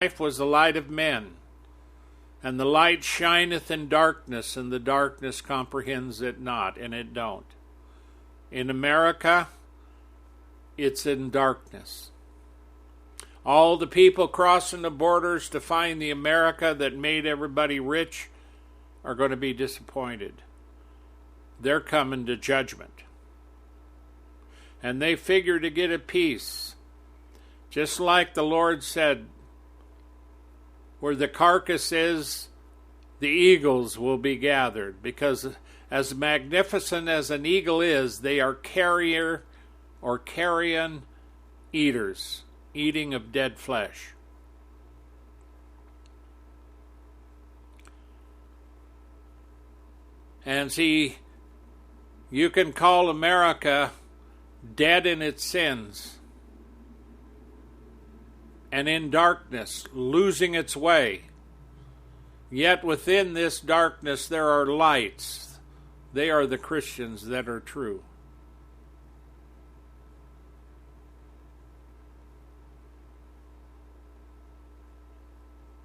life was the light of men. And the light shineth in darkness, and the darkness comprehends it not, and it don't. In America, it's in darkness. All the people crossing the borders to find the America that made everybody rich are going to be disappointed. They're coming to judgment. And they figure to get a peace. Just like the Lord said, where the carcass is, the eagles will be gathered. Because as magnificent as an eagle is, they are carrion eaters, eating of dead flesh. And see, you can call America dead in its sins and in darkness, losing its way. Yet within this darkness there are lights. They are the Christians that are true.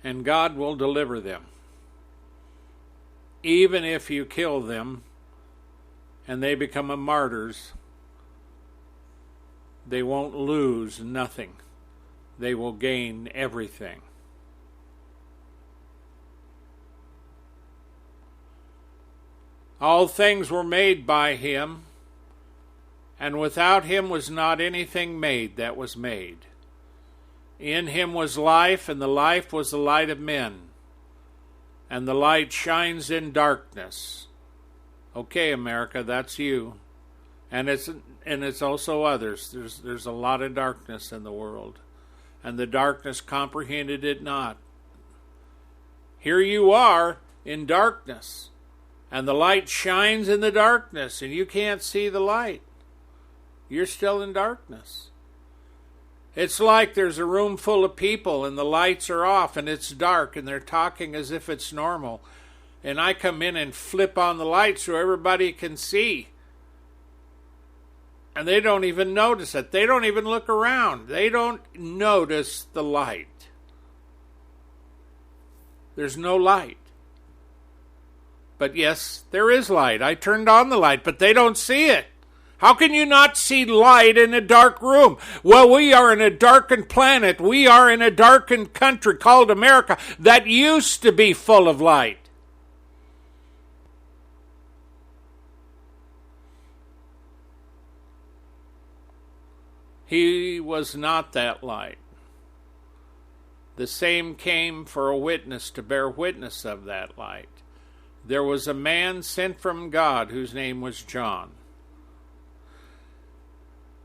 And God will deliver them. Even if you kill them and they become martyrs, they won't lose nothing. They will gain everything. All things were made by him, and without him was not anything made that was made. In him was life, and the life was the light of men. And the light shines in darkness. Okay, America, that's you. And it's also others. There's a lot of darkness in the world. And the darkness comprehended it not. Here you are in darkness. And the light shines in the darkness, and you can't see the light. You're still in darkness. It's like there's a room full of people, and the lights are off, and it's dark, and they're talking as if it's normal. And I come in and flip on the light so everybody can see. And they don't even notice it. They don't even look around. They don't notice the light. There's no light. But yes, there is light. I turned on the light, but they don't see it. How can you not see light in a dark room? Well, we are in a darkened planet. We are in a darkened country called America that used to be full of light. He was not that light. The same came for a witness to bear witness of that light. There was a man sent from God whose name was John.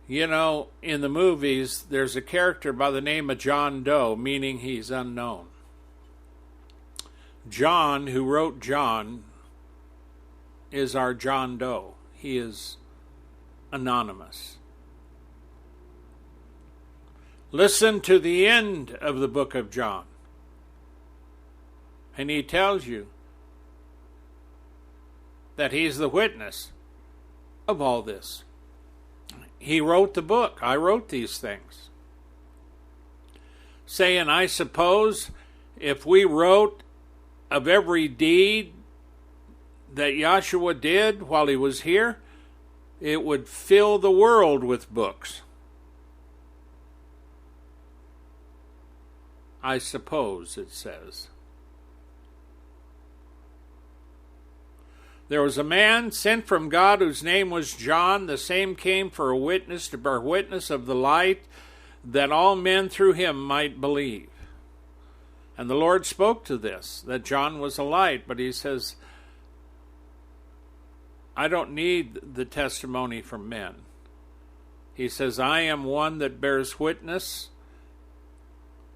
You know, in the movies, there's a character by the name of John Doe, meaning he's unknown. John, who wrote John, is our John Doe. He is anonymous. Listen to the end of the book of John. And he tells you that he's the witness of all this. He wrote the book. I wrote these things. Saying, I suppose if we wrote of every deed that Yahshua did while he was here, it would fill the world with books. I suppose, it says. There was a man sent from God whose name was John. The same came for a witness to bear witness of the light, that all men through him might believe. And the Lord spoke to this, that John was a light, but he says, I don't need the testimony from men. He says, I am one that bears witness.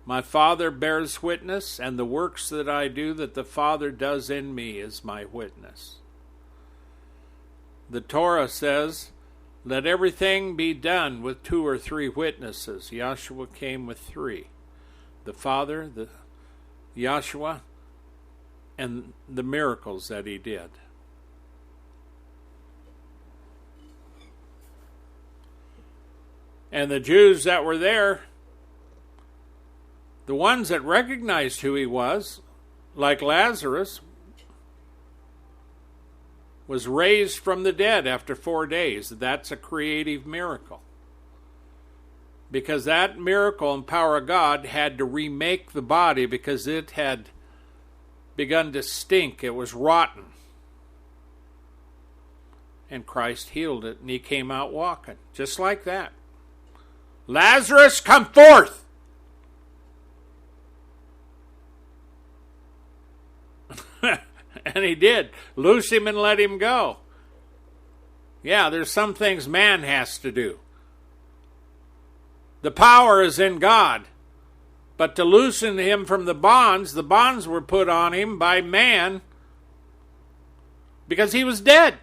My Father bears witness, and the works that I do that the Father does in me is my witness. The Torah says, let everything be done with 2 or 3 witnesses. Yahshua came with 3. The Father, the Yahshua, and the miracles that he did. And the Jews that were there The ones that recognized who he was, like Lazarus, was raised from the dead after 4 days. That's a creative miracle. Because that miracle and power of God had to remake the body because it had begun to stink. It was rotten. And Christ healed it, and he came out walking, just like that. Lazarus, come forth! And he did. Loose him and let him go. Yeah, there's some things man has to do. The power is in God. But to loosen him from the bonds were put on him by man because he was dead.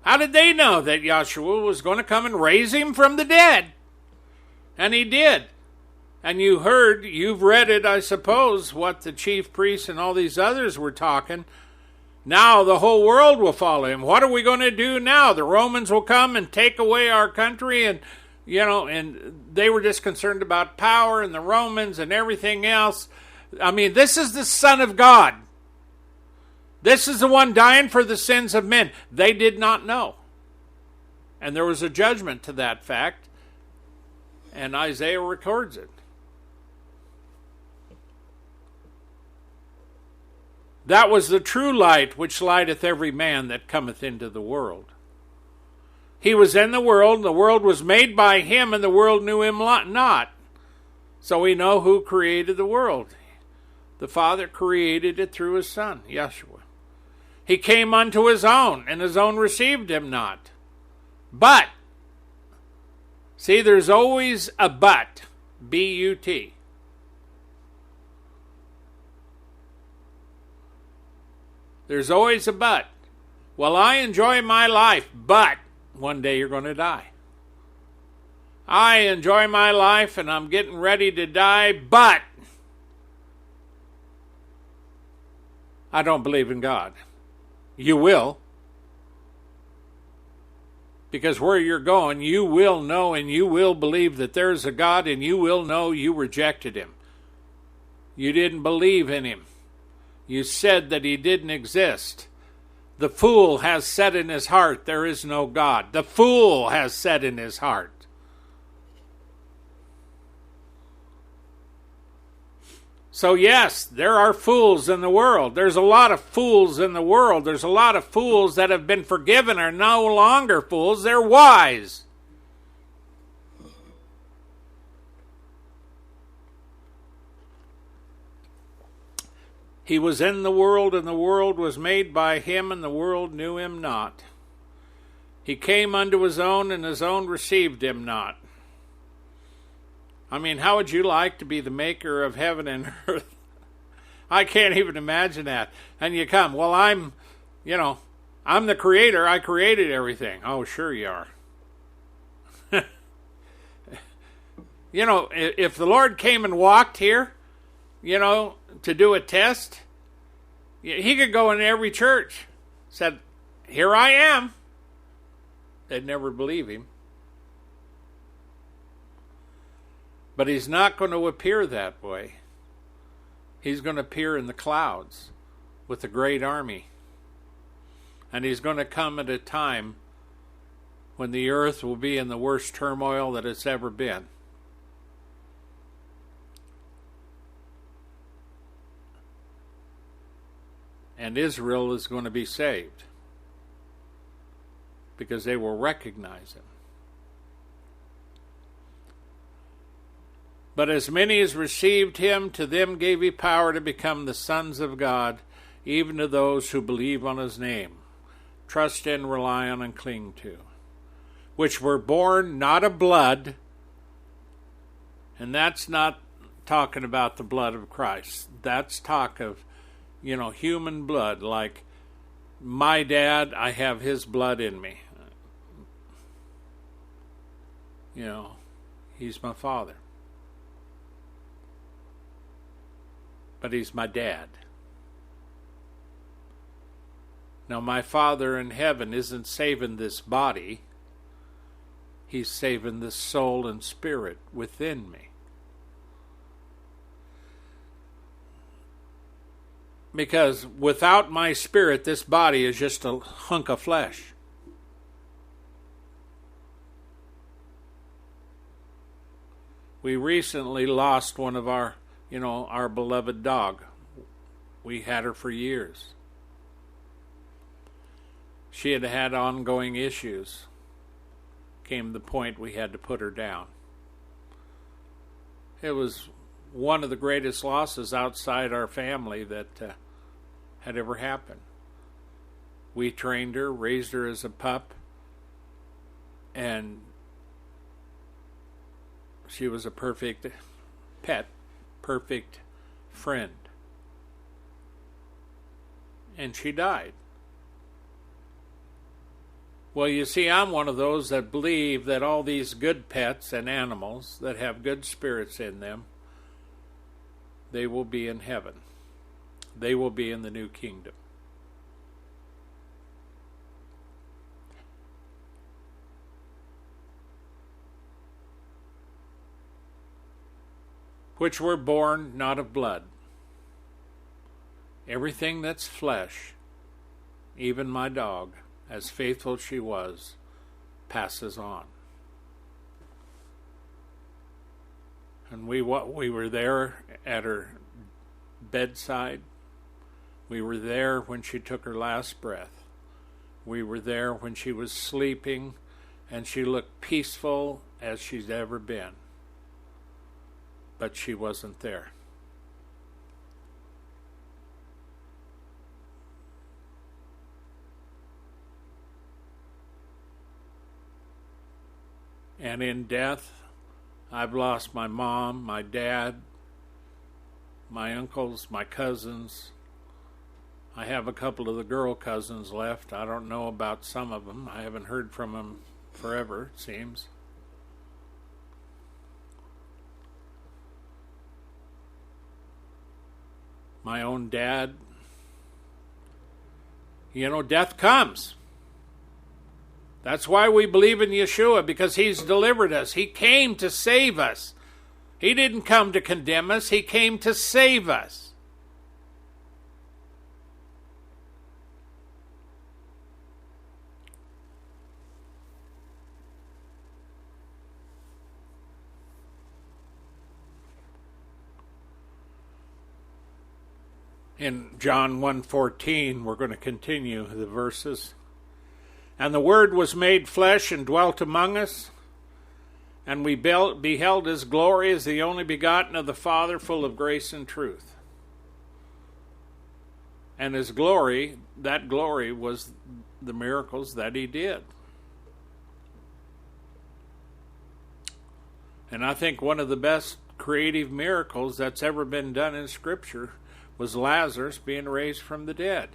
How did they know that Yahshua was going to come and raise him from the dead? And he did. And you've read it, I suppose, what the chief priests and all these others were talking. Now the whole world will follow him. What are we going to do now? The Romans will come and take away our country, and and they were just concerned about power and the Romans and everything else. I mean, this is the Son of God. This is the one dying for the sins of men. They did not know. And there was a judgment to that fact, and Isaiah records it. That was the true light which lighteth every man that cometh into the world. He was in the world was made by him, and the world knew him not. So we know who created the world. The Father created it through his Son, Yeshua. He came unto his own, and his own received him not. But, see, there's always a but, B-U-T. There's always a but. Well, I enjoy my life, but one day you're going to die. I enjoy my life and I'm getting ready to die, but I don't believe in God. You will. Because where you're going, you will know and you will believe that there's a God, and you will know you rejected him. You didn't believe in him. You said that he didn't exist. The fool has said in his heart, there is no God. The fool has said in his heart. So yes, there are fools in the world. There's a lot of fools in the world. There's a lot of fools that have been forgiven are no longer fools. They're wise. He was in the world, and the world was made by him, and the world knew him not. He came unto his own, and his own received him not. I mean, how would you like to be the maker of heaven and earth? I can't even imagine that. And you come, well, I'm the creator. I created everything. Oh, sure you are. If the Lord came and walked here, to do a test, he could go in every church, said, here I am. They'd never believe him. But he's not going to appear that way. He's going to appear in the clouds with a great army. And he's going to come at a time when the earth will be in the worst turmoil that it's ever been. And Israel is going to be saved because they will recognize him. But as many as received him, to them gave he power to become the sons of God, even to those who believe on his name, trust in, rely on, and cling to, which were born not of blood, and that's not talking about the blood of Christ. That's talk of human blood, like my dad, I have his blood in me. He's my father. But he's my dad. Now, my Father in heaven isn't saving this body. He's saving the soul and spirit within me. Because without my spirit, this body is just a hunk of flesh. We recently lost one of our beloved dog. We had her for years. She had had ongoing issues. Came the point we had to put her down. It was one of the greatest losses outside our family that had ever happened. We trained her, raised her as a pup, and she was a perfect pet, perfect friend. And she died. Well, you see, I'm one of those that believe that all these good pets and animals that have good spirits in them, they will be in heaven. They will be in the new kingdom. Which were born not of blood. Everything that's flesh, even my dog, as faithful as she was, passes on. And we were there at her bedside. We were there when she took her last breath. We were there when she was sleeping, and she looked peaceful as she's ever been. But she wasn't there. And in death, I've lost my mom, my dad, my uncles, my cousins. I have a couple of the girl cousins left. I don't know about some of them. I haven't heard from them forever, it seems. My own dad. Death comes. That's why we believe in Yeshua, because he's delivered us. He came to save us. He didn't come to condemn us. He came to save us. In John 1:14, we're going to continue the verses. And the Word was made flesh and dwelt among us, and we beheld his glory as the only begotten of the Father, full of grace and truth. And his glory, that glory was the miracles that he did. And I think one of the best creative miracles that's ever been done in Scripture was Lazarus being raised from the dead.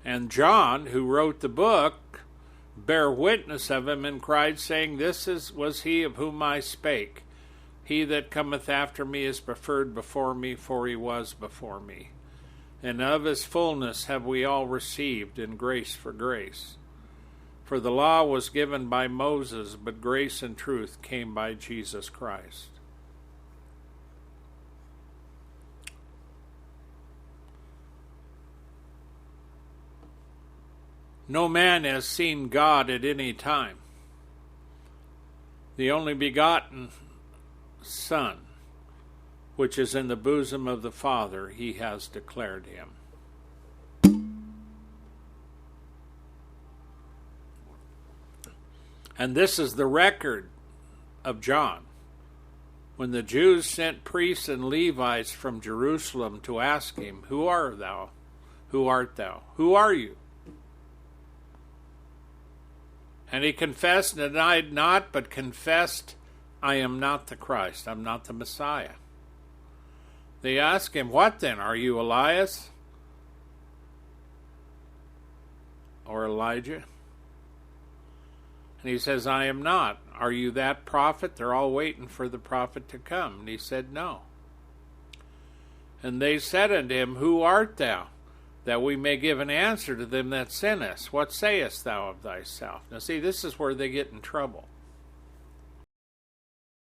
And John, who wrote the book, bare witness of him and cried, saying, was he of whom I spake. He that cometh after me is preferred before me, for he was before me. And of his fullness have we all received, in grace for grace. For the law was given by Moses, but grace and truth came by Jesus Christ. No man has seen God at any time. The only begotten Son, which is in the bosom of the Father, he has declared him. And this is the record of John. When the Jews sent priests and Levites from Jerusalem to ask him, Who art thou? Who art thou? Who are you? And he confessed and denied not, but confessed, I am not the Christ, I'm not the Messiah. They asked him, What then? Are you Elias? Or Elijah? And he says, I am not. Are you that prophet? They're all waiting for the prophet to come. And he said, No. And they said unto him, Who art thou? That we may give an answer to them that sent us. What sayest thou of thyself? Now see, this is where they get in trouble.